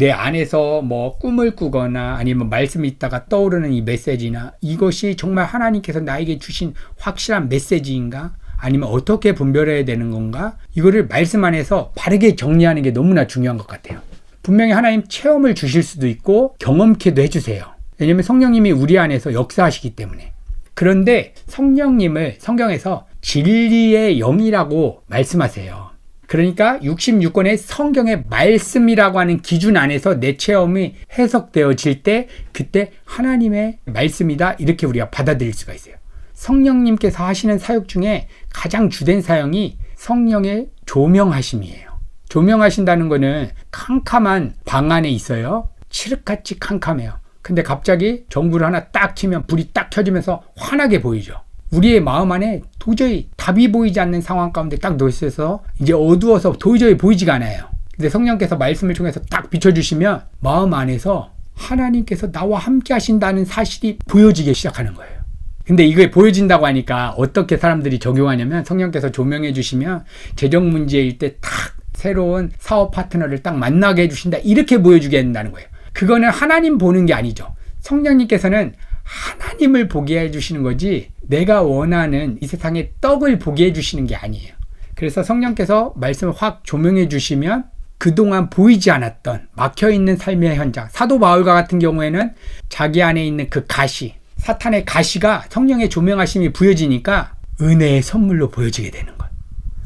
내 안에서 뭐 꿈을 꾸거나 아니면 말씀이 있다가 떠오르는 이 메시지나 이것이 정말 하나님께서 나에게 주신 확실한 메시지인가? 아니면 어떻게 분별해야 되는 건가? 이거를 말씀 안에서 바르게 정리하는 게 너무나 중요한 것 같아요. 분명히 하나님 체험을 주실 수도 있고 경험케도 해주세요. 왜냐하면 성령님이 우리 안에서 역사하시기 때문에. 그런데 성령님을 성경에서 진리의 영이라고 말씀하세요. 그러니까 66권의 성경의 말씀이라고 하는 기준 안에서 내 체험이 해석되어질 때 그때 하나님의 말씀이다 이렇게 우리가 받아들일 수가 있어요. 성령님께서 하시는 사역 중에 가장 주된 사역이 성령의 조명하심이에요. 조명하신다는 거는 캄캄한 방 안에 있어요. 칠흑같이 캄캄해요. 근데 갑자기 전구를 하나 딱 켜면 불이 딱 켜지면서 환하게 보이죠. 우리의 마음 안에 도저히 답이 보이지 않는 상황 가운데 딱 놓여서 이제 어두워서 도저히 보이지가 않아요. 근데 성령께서 말씀을 통해서 딱 비춰주시면 마음 안에서 하나님께서 나와 함께 하신다는 사실이 보여지기 시작하는 거예요. 근데 이게 보여진다고 하니까 어떻게 사람들이 적용하냐면 성령께서 조명해 주시면 재정 문제일 때 딱 새로운 사업 파트너를 딱 만나게 해주신다 이렇게 보여주게 된다는 거예요. 그거는 하나님 보는 게 아니죠. 성령님께서는 하나님을 보게 해주시는 거지 내가 원하는 이 세상의 떡을 보게 해주시는 게 아니에요. 그래서 성령께서 말씀을 확 조명해 주시면 그동안 보이지 않았던 막혀있는 삶의 현장, 사도 바울과 같은 경우에는 자기 안에 있는 그 가시, 사탄의 가시가 성령의 조명하심이 부여지니까 은혜의 선물로 보여지게 되는 거예요.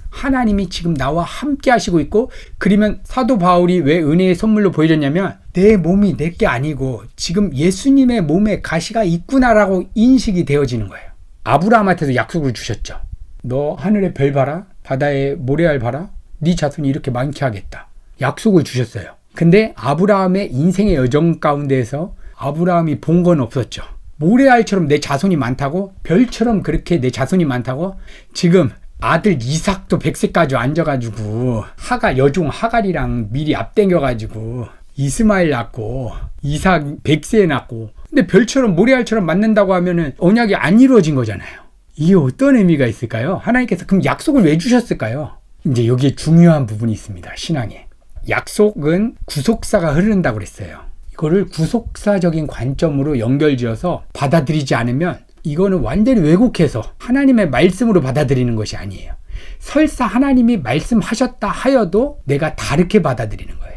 하나님이 지금 나와 함께 하시고 있고, 그러면 사도 바울이 왜 은혜의 선물로 보여졌냐면 내 몸이 내게 아니고 지금 예수님의 몸에 가시가 있구나라고 인식이 되어지는 거예요. 아브라함한테도 약속을 주셨죠. 너 하늘의 별 봐라, 바다의 모래알 봐라, 네 자손이 이렇게 많게 하겠다. 약속을 주셨어요. 근데 아브라함의 인생의 여정 가운데에서 아브라함이 본 건 없었죠. 모래알처럼 내 자손이 많다고, 별처럼 그렇게 내 자손이 많다고. 지금 아들 이삭도 100세까지 앉아가지고 여종 하갈이랑 미리 앞당겨가지고 이스마엘 낳고 이삭 100세에 낳고, 근데 별처럼 모래알처럼 맞는다고 하면은 언약이 안 이루어진 거잖아요. 이게 어떤 의미가 있을까요? 하나님께서 그럼 약속을 왜 주셨을까요? 이제 여기에 중요한 부분이 있습니다. 신앙에 약속은 구속사가 흐른다고 그랬어요. 이거를 구속사적인 관점으로 연결지어서 받아들이지 않으면 이거는 완전히 왜곡해서 하나님의 말씀으로 받아들이는 것이 아니에요. 설사 하나님이 말씀하셨다 하여도 내가 다르게 받아들이는 거예요.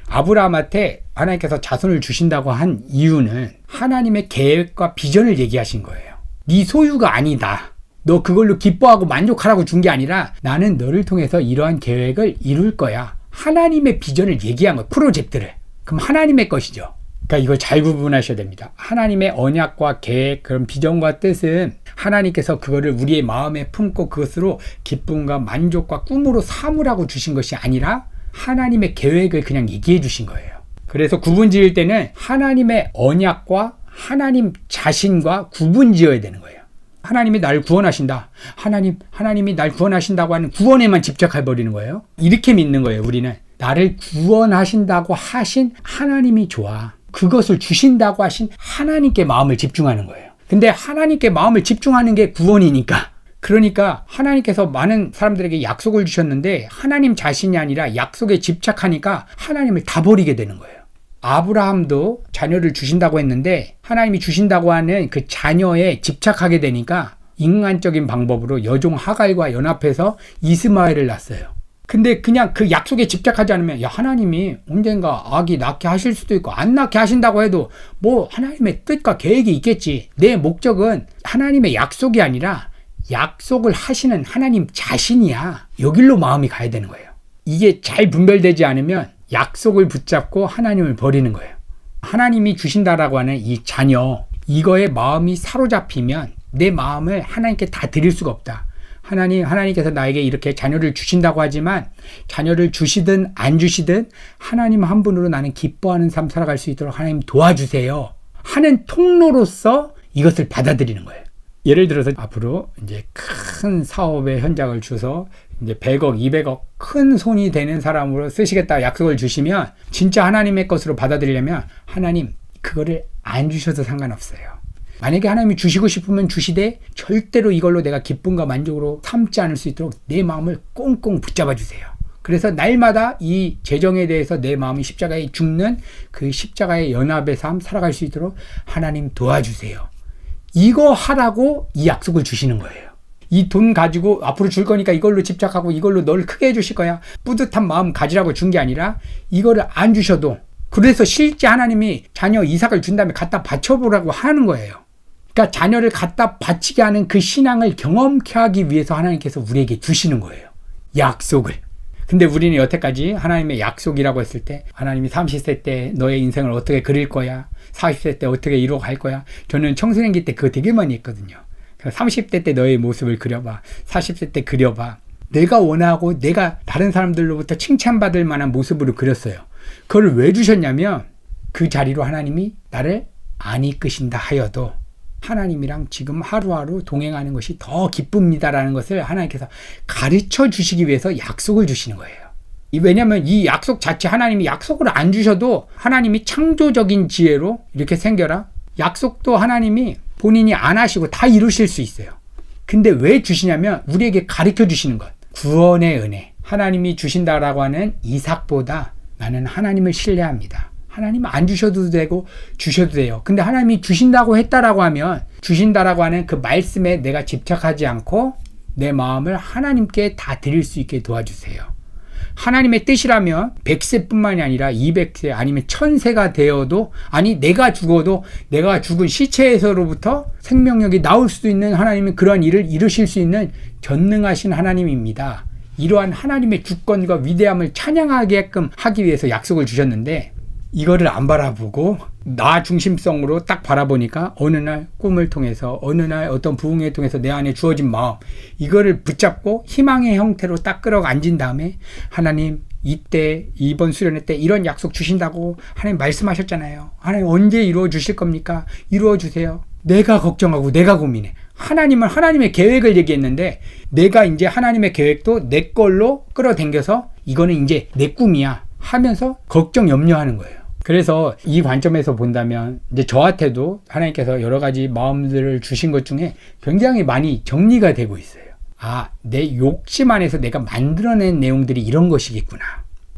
아브라함한테 하나님께서 자손을 주신다고 한 이유는 하나님의 계획과 비전을 얘기하신 거예요. 네 소유가 아니다, 너 그걸로 기뻐하고 만족하라고 준 게 아니라 나는 너를 통해서 이러한 계획을 이룰 거야. 하나님의 비전을 얘기한 거예요. 프로젝트를. 그럼 하나님의 것이죠. 그러니까 이걸 잘 구분하셔야 됩니다. 하나님의 언약과 계획, 그런 비전과 뜻은 하나님께서 그거를 우리의 마음에 품고 그것으로 기쁨과 만족과 꿈으로 삼으라고 주신 것이 아니라 하나님의 계획을 그냥 얘기해 주신 거예요. 그래서 구분 지을 때는 하나님의 언약과 하나님 자신과 구분 지어야 되는 거예요. 하나님이 나를 구원하신다. 하나님이 날 구원하신다고 하는 구원에만 집착해버리는 거예요. 이렇게 믿는 거예요. 우리는 나를 구원하신다고 하신 하나님이 좋아. 그것을 주신다고 하신 하나님께 마음을 집중하는 거예요. 근데 하나님께 마음을 집중하는 게 구원이니까. 그러니까 하나님께서 많은 사람들에게 약속을 주셨는데 하나님 자신이 아니라 약속에 집착하니까 하나님을 다 버리게 되는 거예요. 아브라함도 자녀를 주신다고 했는데 하나님이 주신다고 하는 그 자녀에 집착하게 되니까 인간적인 방법으로 여종 하갈과 연합해서 이스마엘을 낳았어요. 근데 그냥 그 약속에 집착하지 않으면 하나님이 언젠가 아기 낳게 하실 수도 있고 안 낳게 하신다고 해도 뭐 하나님의 뜻과 계획이 있겠지. 내 목적은 하나님의 약속이 아니라 약속을 하시는 하나님 자신이야. 여길로 마음이 가야 되는 거예요. 이게 잘 분별되지 않으면 약속을 붙잡고 하나님을 버리는 거예요. 하나님이 주신다라고 하는 이 자녀, 이거에 마음이 사로잡히면 내 마음을 하나님께 다 드릴 수가 없다. 하나님께서 나에게 이렇게 자녀를 주신다고 하지만 자녀를 주시든 안 주시든 하나님 한 분으로 나는 기뻐하는 삶 살아갈 수 있도록 하나님 도와주세요 하는 통로로서 이것을 받아들이는 거예요. 예를 들어서 앞으로 이제 큰 사업의 현장을 주서 이제 100억, 200억 큰 손이 되는 사람으로 쓰시겠다 약속을 주시면 진짜 하나님의 것으로 받아들이려면 하나님 그거를 안 주셔도 상관없어요. 만약에 하나님이 주시고 싶으면 주시되 절대로 이걸로 내가 기쁨과 만족으로 삼지 않을 수 있도록 내 마음을 꽁꽁 붙잡아 주세요. 그래서 날마다 이 재정에 대해서 내 마음이 십자가에 죽는 그 십자가의 연합의 삶 살아갈 수 있도록 하나님 도와주세요. 이거 하라고 이 약속을 주시는 거예요. 이 돈 가지고 앞으로 줄 거니까 이걸로 집착하고 이걸로 널 크게 해주실 거야. 뿌듯한 마음 가지라고 준 게 아니라 이거를 안 주셔도, 그래서 실제 하나님이 자녀 이삭을 준 다음에 갖다 바쳐보라고 하는 거예요. 그러니까 자녀를 갖다 바치게 하는 그 신앙을 경험케 하기 위해서 하나님께서 우리에게 주시는 거예요. 약속을. 근데 우리는 여태까지 하나님의 약속이라고 했을 때 하나님이 30세 때 너의 인생을 어떻게 그릴 거야, 40세 때 어떻게 이루어갈 거야. 저는 청소년기 때 그거 되게 많이 했거든요. 30대 때 너의 모습을 그려봐, 40세 때 그려봐. 내가 원하고 내가 다른 사람들로부터 칭찬받을 만한 모습으로 그렸어요. 그걸 왜 주셨냐면 그 자리로 하나님이 나를 안 이끄신다 하여도 하나님이랑 지금 하루하루 동행하는 것이 더 기쁩니다라는 것을 하나님께서 가르쳐 주시기 위해서 약속을 주시는 거예요. 왜냐하면 이 약속 자체, 하나님이 약속을 안 주셔도 하나님이 창조적인 지혜로 이렇게 생겨라, 약속도 하나님이 본인이 안 하시고 다 이루실 수 있어요. 근데 왜 주시냐면 우리에게 가르쳐 주시는 것, 구원의 은혜. 하나님이 주신다라고 하는 이삭보다 나는 하나님을 신뢰합니다. 하나님 안 주셔도 되고 주셔도 돼요. 근데 하나님이 주신다고 했다라고 하면, 주신다라고 하는 그 말씀에 내가 집착하지 않고 내 마음을 하나님께 다 드릴 수 있게 도와주세요. 하나님의 뜻이라면 100세뿐만이 아니라 200세 아니면 1000세가 되어도, 아니 내가 죽어도 내가 죽은 시체에서로부터 생명력이 나올 수도 있는 하나님은 그러한 일을 이루실 수 있는 전능하신 하나님입니다. 이러한 하나님의 주권과 위대함을 찬양하게끔 하기 위해서 약속을 주셨는데, 이거를 안 바라보고 나 중심성으로 딱 바라보니까 어느 날 꿈을 통해서, 어느 날 어떤 부흥을 통해서 내 안에 주어진 마음, 이거를 붙잡고 희망의 형태로 딱 끌어앉은 다음에 하나님 이때 이번 수련회 때 이런 약속 주신다고 하나님 말씀하셨잖아요. 하나님 언제 이루어 주실 겁니까? 이루어 주세요. 내가 걱정하고 내가 고민해. 하나님은 하나님의 계획을 얘기했는데 내가 이제 하나님의 계획도 내 걸로 끌어당겨서 이거는 이제 내 꿈이야 하면서 걱정 염려하는 거예요. 그래서 이 관점에서 본다면 이제 저한테도 하나님께서 여러 가지 마음들을 주신 것 중에 굉장히 많이 정리가 되고 있어요. 아, 내 욕심 안에서 내가 만들어낸 내용들이 이런 것이겠구나.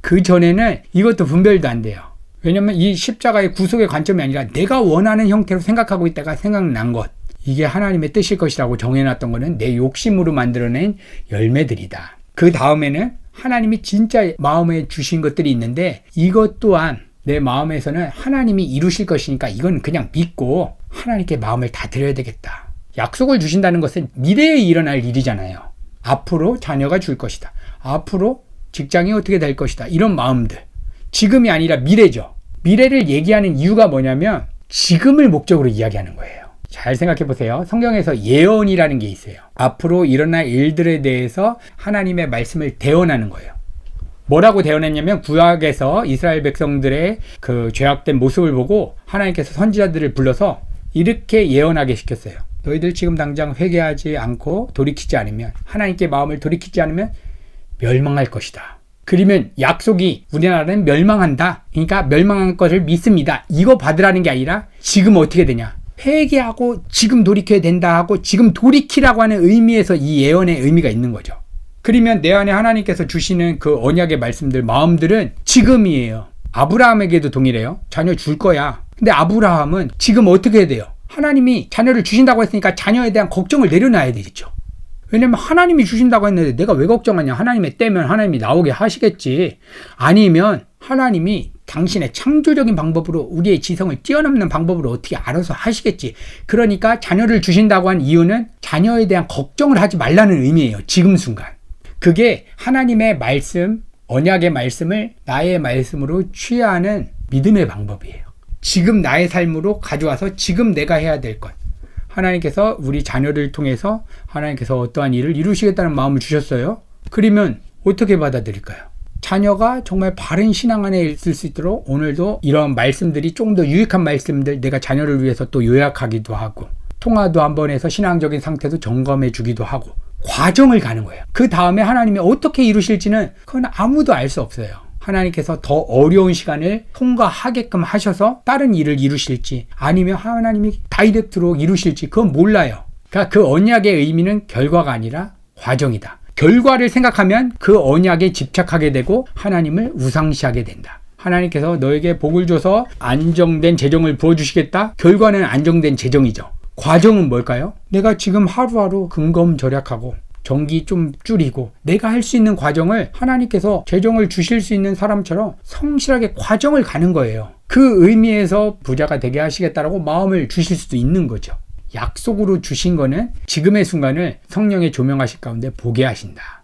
그 전에는 이것도 분별도 안 돼요. 왜냐면 이 십자가의 구속의 관점이 아니라 내가 원하는 형태로 생각하고 있다가 생각난 것, 이게 하나님의 뜻일 것이라고 정해놨던 거는 내 욕심으로 만들어낸 열매들이다. 그 다음에는 하나님이 진짜 마음에 주신 것들이 있는데 이것 또한 내 마음에서는 하나님이 이루실 것이니까 이건 그냥 믿고 하나님께 마음을 다 드려야 되겠다. 약속을 주신다는 것은 미래에 일어날 일이잖아요. 앞으로 자녀가 줄 것이다. 앞으로 직장이 어떻게 될 것이다. 이런 마음들. 지금이 아니라 미래죠. 미래를 얘기하는 이유가 뭐냐면 지금을 목적으로 이야기하는 거예요. 잘 생각해 보세요. 성경에서 예언이라는 게 있어요. 앞으로 일어날 일들에 대해서 하나님의 말씀을 대언하는 거예요. 뭐라고 대언했냐면 구약에서 이스라엘 백성들의 그 죄악된 모습을 보고 하나님께서 선지자들을 불러서 이렇게 예언하게 시켰어요. 너희들 지금 당장 회개하지 않고 돌이키지 않으면, 하나님께 마음을 돌이키지 않으면 멸망할 것이다. 그러면 약속이 우리나라는 멸망한다. 그러니까 멸망한 것을 믿습니다. 이거 받으라는 게 아니라 지금 어떻게 되냐. 회개하고 지금 돌이켜야 된다 하고 지금 돌이키라고 하는 의미에서 이 예언의 의미가 있는 거죠. 그러면 내 안에 하나님께서 주시는 그 언약의 말씀들, 마음들은 지금이에요. 아브라함에게도 동일해요. 자녀 줄 거야. 근데 아브라함은 지금 어떻게 해야 돼요? 하나님이 자녀를 주신다고 했으니까 자녀에 대한 걱정을 내려놔야 되겠죠. 왜냐면 하나님이 주신다고 했는데 내가 왜 걱정하냐. 하나님의 때면 하나님이 나오게 하시겠지. 아니면 하나님이 당신의 창조적인 방법으로 우리의 지성을 뛰어넘는 방법으로 어떻게 알아서 하시겠지. 그러니까 자녀를 주신다고 한 이유는 자녀에 대한 걱정을 하지 말라는 의미예요. 지금 순간. 그게 하나님의 말씀, 언약의 말씀을 나의 말씀으로 취하는 믿음의 방법이에요. 지금 나의 삶으로 가져와서 지금 내가 해야 될 것. 하나님께서 우리 자녀를 통해서 하나님께서 어떠한 일을 이루시겠다는 마음을 주셨어요. 그러면 어떻게 받아들일까요? 자녀가 정말 바른 신앙 안에 있을 수 있도록 오늘도 이런 말씀들이 조금 더 유익한 말씀들 내가 자녀를 위해서 또 요약하기도 하고 통화도 한번 해서 신앙적인 상태도 점검해 주기도 하고 과정을 가는 거예요. 그 다음에 하나님이 어떻게 이루실지는 그건 아무도 알 수 없어요. 하나님께서 더 어려운 시간을 통과하게끔 하셔서 다른 일을 이루실지 아니면 하나님이 다이렉트로 이루실지 그건 몰라요. 그러니까 그 언약의 의미는 결과가 아니라 과정이다. 결과를 생각하면 그 언약에 집착하게 되고 하나님을 우상시하게 된다. 하나님께서 너에게 복을 줘서 안정된 재정을 부어주시겠다. 결과는 안정된 재정이죠. 과정은 뭘까요? 내가 지금 하루하루 근검절약하고 전기 좀 줄이고 내가 할 수 있는 과정을 하나님께서 재정을 주실 수 있는 사람처럼 성실하게 과정을 가는 거예요. 그 의미에서 부자가 되게 하시겠다라고 마음을 주실 수도 있는 거죠. 약속으로 주신 거는 지금의 순간을 성령의 조명하실 가운데 보게 하신다.